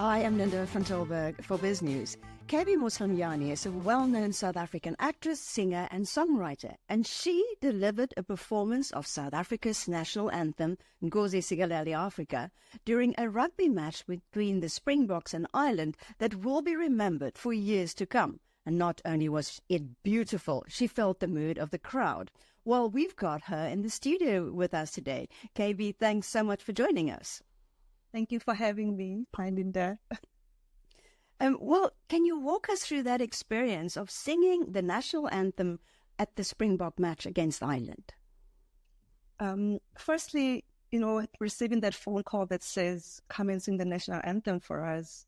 I am Linda van Tilburg for Biz News. KB Motsilanyane is a well-known South African actress, singer and songwriter, and she delivered a performance of South Africa's national anthem, Nkosi Sikelel' iAfrika, during a rugby match between the Springboks and Ireland that will be remembered for years to come. And not only was it beautiful, she felt the mood of the crowd. Well, we've got her in the studio with us today. KB, thanks so much for joining us. Thank you for having me. Hi, Linda. Well, can you walk us through that experience of singing the national anthem at the Springbok match against Ireland? Firstly, receiving that phone call that says, come and sing the national anthem for us.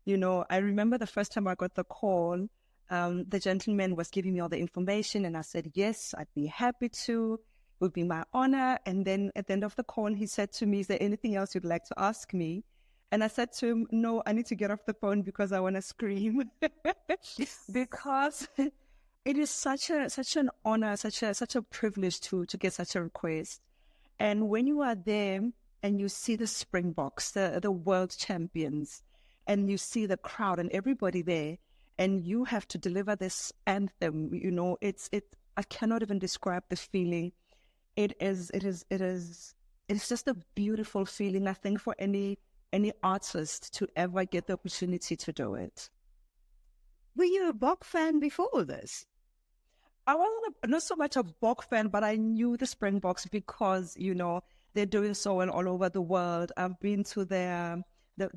I remember the first time I got the call, the gentleman was giving me all the information and I said, yes, I'd be happy to. It would be my honor. And then at the end of the call, he said to me, is there anything else you'd like to ask me? And I said to him, no, I need to get off the phone because I want to scream. Because it is such an honor, such a privilege to get such a request. And when you are there and you see the Springboks, the world champions, and you see the crowd and everybody there, and you have to deliver this anthem, I cannot even describe the feeling. It is just a beautiful feeling, I think, for any artist to ever get the opportunity to do it. Were you a Bok fan before this? I wasn't not so much a Bok fan, but I knew the Springboks because, they're doing so well all over the world. I've been to the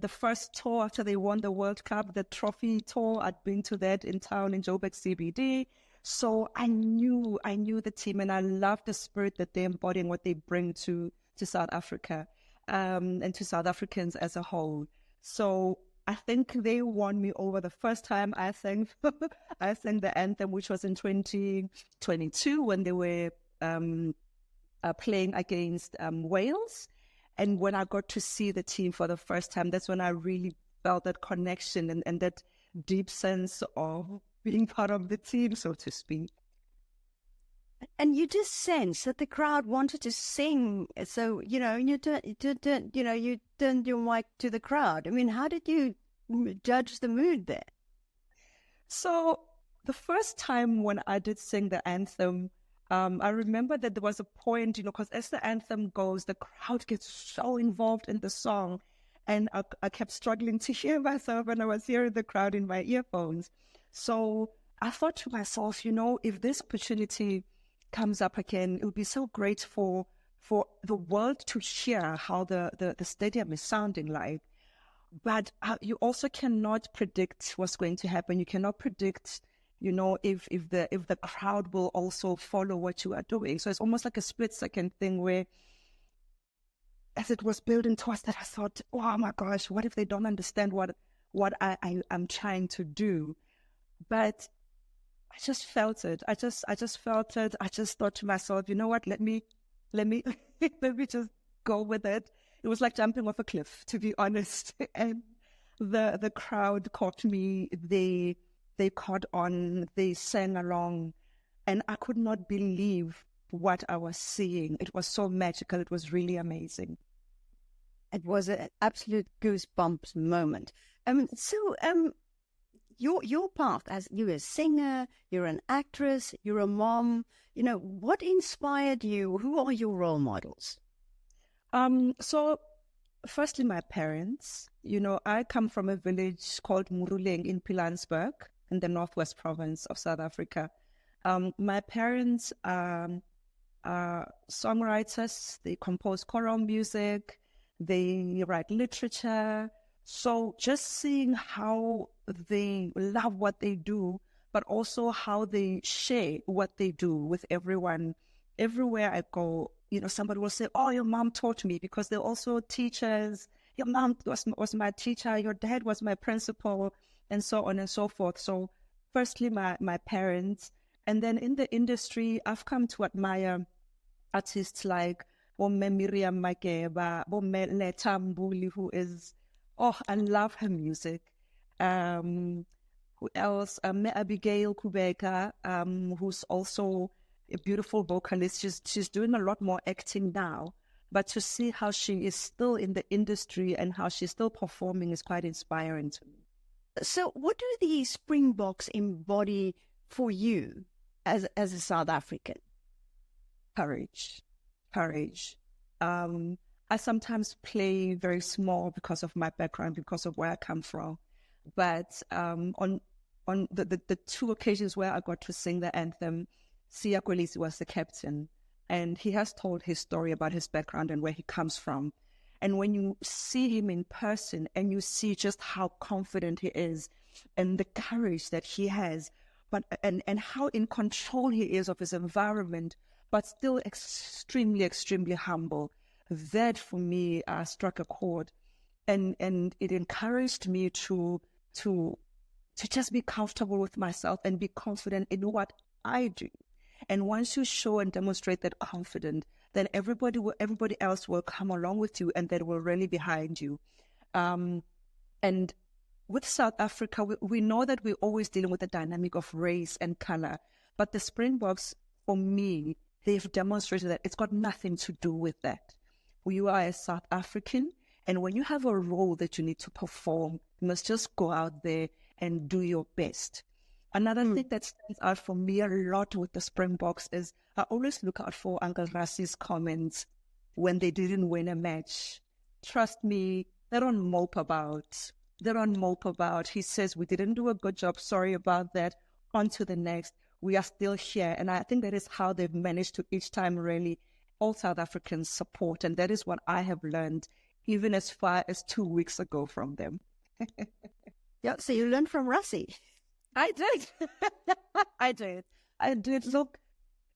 first tour after they won the World Cup, the trophy tour. I'd been to that in town in Joburg CBD. So I knew the team and I love the spirit that they embody and what they bring to South Africa and to South Africans as a whole. So I think they won me over the first time I sang the anthem, which was in 2022 when they were playing against Wales. And when I got to see the team for the first time, that's when I really felt that connection and that deep sense of being part of the team, so to speak. And you just sense that the crowd wanted to sing. So, you turned your mic to the crowd. I mean, how did you judge the mood there? So the first time when I did sing the anthem, I remember that there was a point, because as the anthem goes, the crowd gets so involved in the song. And I kept struggling to hear myself when I was hearing the crowd in my earphones. So I thought to myself, if this opportunity comes up again, it would be so great for the world to hear how the stadium is sounding like. But you also cannot predict what's going to happen. You cannot predict, if the crowd will also follow what you are doing. So it's almost like a split-second thing where, as it was building towards that, I thought, oh my gosh, what if they don't understand what I'm trying to do? But I just felt it. I just felt it. I just thought to myself, you know what? Let me let me just go with it. It was like jumping off a cliff, to be honest. And the crowd caught me. They caught on. They sang along, and I could not believe what I was seeing. It was so magical. It was really amazing. It was an absolute goosebumps moment. Your path, as you're a singer, you're an actress, you're a mom, what inspired you? Who are your role models? So firstly, my parents. I come from a village called Muruleng in Pilanesberg in the northwest province of South Africa. My parents are songwriters. They compose choral music. They write literature. So just seeing how they love what they do, but also how they share what they do with everyone. Everywhere I go, somebody will say, oh, your mom taught me, because they're also teachers. Your mom was my teacher. Your dad was my principal, and so on and so forth. So firstly, my parents. And then in the industry, I've come to admire artists like Miriam Makeba, Leta Mbuli, who is, I love her music. Who else? Abigail Kubeka, who's also a beautiful vocalist. She's doing a lot more acting now. But to see how she is still in the industry and how she's still performing is quite inspiring to me. So what do the Springboks embody for you as a South African? Courage. I sometimes play very small because of my background, because of where I come from. But on the two occasions where I got to sing the anthem, Kolisi was the captain, and he has told his story about his background and where he comes from. And when you see him in person and you see just how confident he is and the courage that he has, and how in control he is of his environment, but still extremely humble, that for me struck a chord. And it encouraged me to just be comfortable with myself and be confident in what I do. And once you show and demonstrate that confidence, then everybody else will come along with you, and they will rally behind you. And with South Africa, we know that we're always dealing with the dynamic of race and color. But the Springboks, for me, they've demonstrated that it's got nothing to do with that. You are a South African, and when you have a role that you need to perform, you must just go out there and do your best. Another thing that stands out for me a lot with the Springboks is I always look out for Uncle Rassie's comments when they didn't win a match. Trust me, they don't mope about. He says, we didn't do a good job. Sorry about that. On to the next. We are still here. And I think that is how they've managed to each time really all South Africans support. And that is what I have learned even as far as 2 weeks ago from them. Yeah, so you learned from Rassie. I did. I did. Look,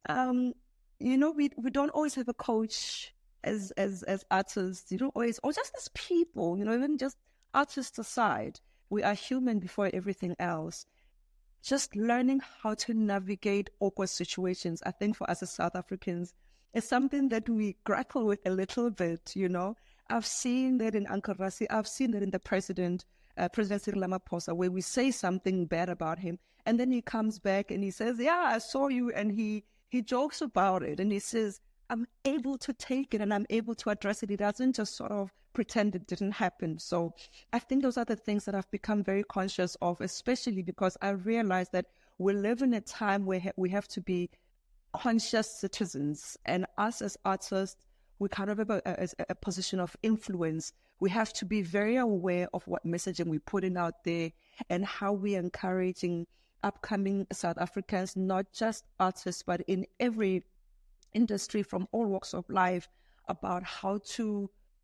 we don't always have a coach as artists. You don't always, or just as people, even just artists aside, we are human before everything else. Just learning how to navigate awkward situations, I think for us as South Africans, is something that we grapple with a little bit, I've seen that in Uncle Rassie. I've seen that in the President Cyril Ramaphosa, where we say something bad about him, and then he comes back and he says, yeah, I saw you, and he jokes about it, and he says, I'm able to take it and I'm able to address it. He doesn't just sort of pretend it didn't happen. So I think those are the things that I've become very conscious of, especially because I realize that we live in a time where we have to be conscious citizens, and us as artists, we kind of have a position of influence. We have to be very aware of what messaging we're putting out there and how we're encouraging upcoming South Africans, not just artists, but in every industry from all walks of life, about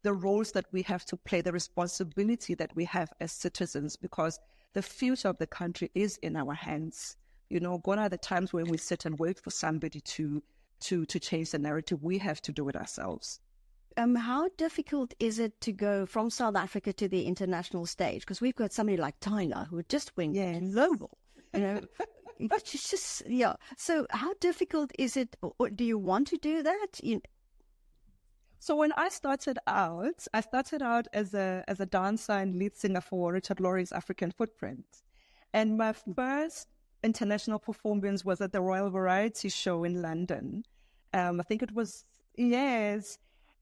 the roles that we have to play, the responsibility that we have as citizens, because the future of the country is in our hands. Gone are the times when we sit and wait for somebody to change the narrative. We have to do it ourselves. How difficult is it to go from South Africa to the international stage? Because we've got somebody like Tyler who just went global, It's just, So how difficult is it? Or do you want to do that? So when I started out as a dancer and lead singer for Richard Laurie's African Footprint. And my first international performance was at the Royal Variety Show in London. I think it was, yes.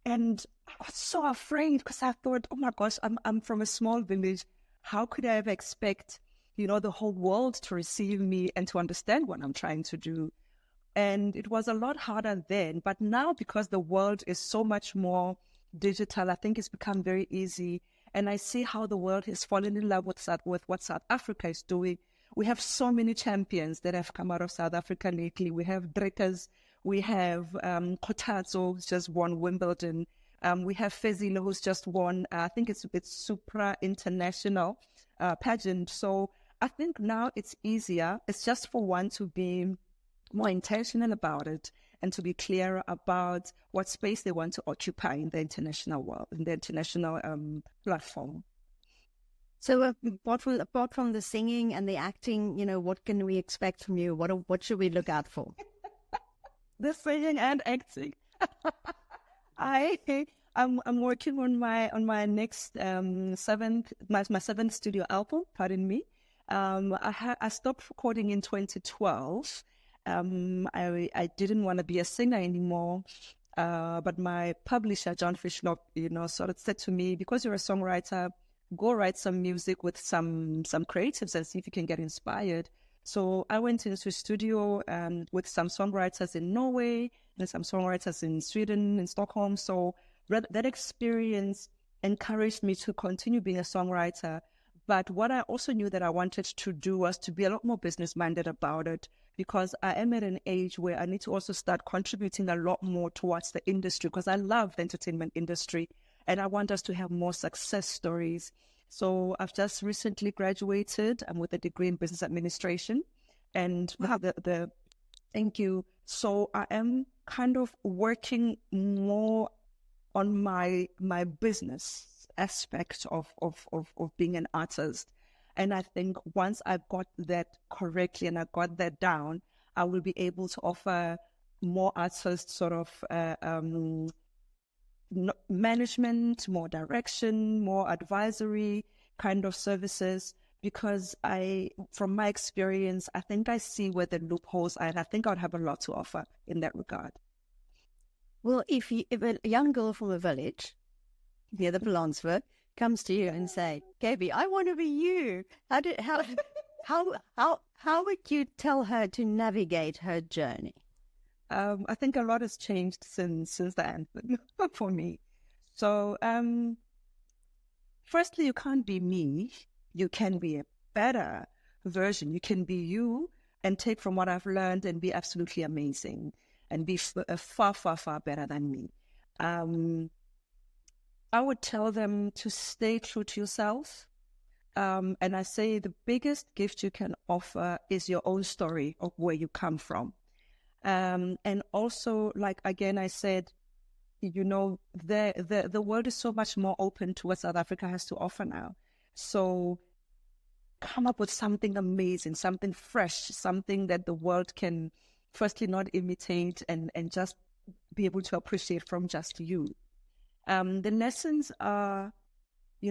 And I was so afraid because I thought, oh my gosh, I'm from a small village. How could I ever expect, the whole world to receive me and to understand what I'm trying to do? And it was a lot harder then. But now, because the world is so much more digital, I think it's become very easy. And I see how the world has fallen in love with what South Africa is doing. We have so many champions that have come out of South Africa lately. We have Drekkers, we have Kotatso, who's just won Wimbledon. We have Fezile, who's just won, I think it's Supra International pageant. So I think now it's easier. It's just for one to be more intentional about it and to be clearer about what space they want to occupy in the international world, in the international platform. So apart from the singing and the acting, what can we expect from you? What should we look out for? The singing and acting. I'm working on my next my seventh studio album. Pardon me. I stopped recording in 2012. I didn't want to be a singer anymore. But my publisher, John Fishlock, sort of said to me, because you're a songwriter, go write some music with some creatives and see if you can get inspired. So I went into a studio with some songwriters in Norway and some songwriters in Sweden, in Stockholm. So that experience encouraged me to continue being a songwriter. But what I also knew that I wanted to do was to be a lot more business-minded about it, because I am at an age where I need to also start contributing a lot more towards the industry, because I love the entertainment industry and I want us to have more success stories. So I've just recently graduated. I'm with a degree in business administration, and thank you. So I am kind of working more on my business aspect of being an artist. And I think once I got that correctly and I got that down, I will be able to offer more artists sort of management, more direction, more advisory kind of services, because from my experience, I think I see where the loopholes are, and I think I would have a lot to offer in that regard. Well, if a young girl from a village near the Balansburg comes to you and say, KB, I want to be you, how would you tell her to navigate her journey? I think a lot has changed since the anthem for me. So, firstly, you can't be me. You can be a better version. You can be you and take from what I've learned and be absolutely amazing and be far, far, far better than me. I would tell them to stay true to yourself. And I say the biggest gift you can offer is your own story of where you come from. And also, like, again, I said, the world is so much more open to what South Africa has to offer now. So come up with something amazing, something fresh, something that the world can firstly not imitate and just be able to appreciate from just you. The lessons are,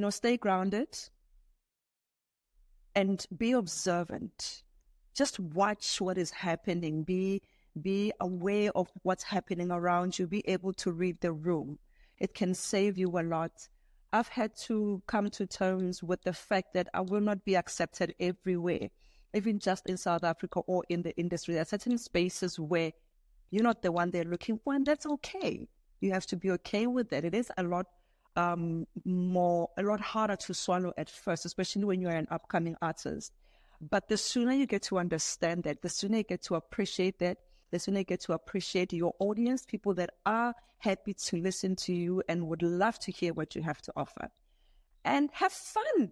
stay grounded and be observant. Just watch what is happening. Be aware of what's happening around you. Be able to read the room. It can save you a lot. I've had to come to terms with the fact that I will not be accepted everywhere, even just in South Africa or in the industry. There are certain spaces where you're not the one they're looking for, and that's okay. You have to be okay with that. It is a lot harder to swallow at first, especially when you're an upcoming artist. But the sooner you get to understand that, the sooner you get to appreciate that, the sooner you get to appreciate your audience, people that are happy to listen to you and would love to hear what you have to offer. And have fun.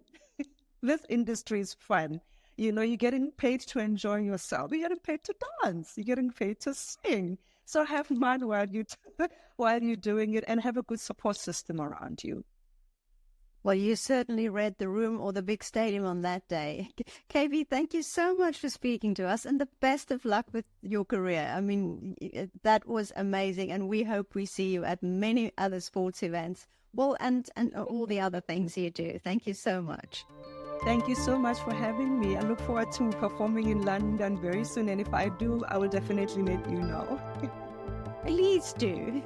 This industry is fun. You're getting paid to enjoy yourself. You're getting paid to dance. You're getting paid to sing. So have fun while you're doing it, and have a good support system around you. Well, you certainly read the room or the big stadium on that day. KB, thank you so much for speaking to us, and the best of luck with your career. I mean, that was amazing, and we hope we see you at many other sports events. Well, and all the other things you do. Thank you so much. Thank you so much for having me. I look forward to performing in London very soon, and if I do, I will definitely let you know. Please do.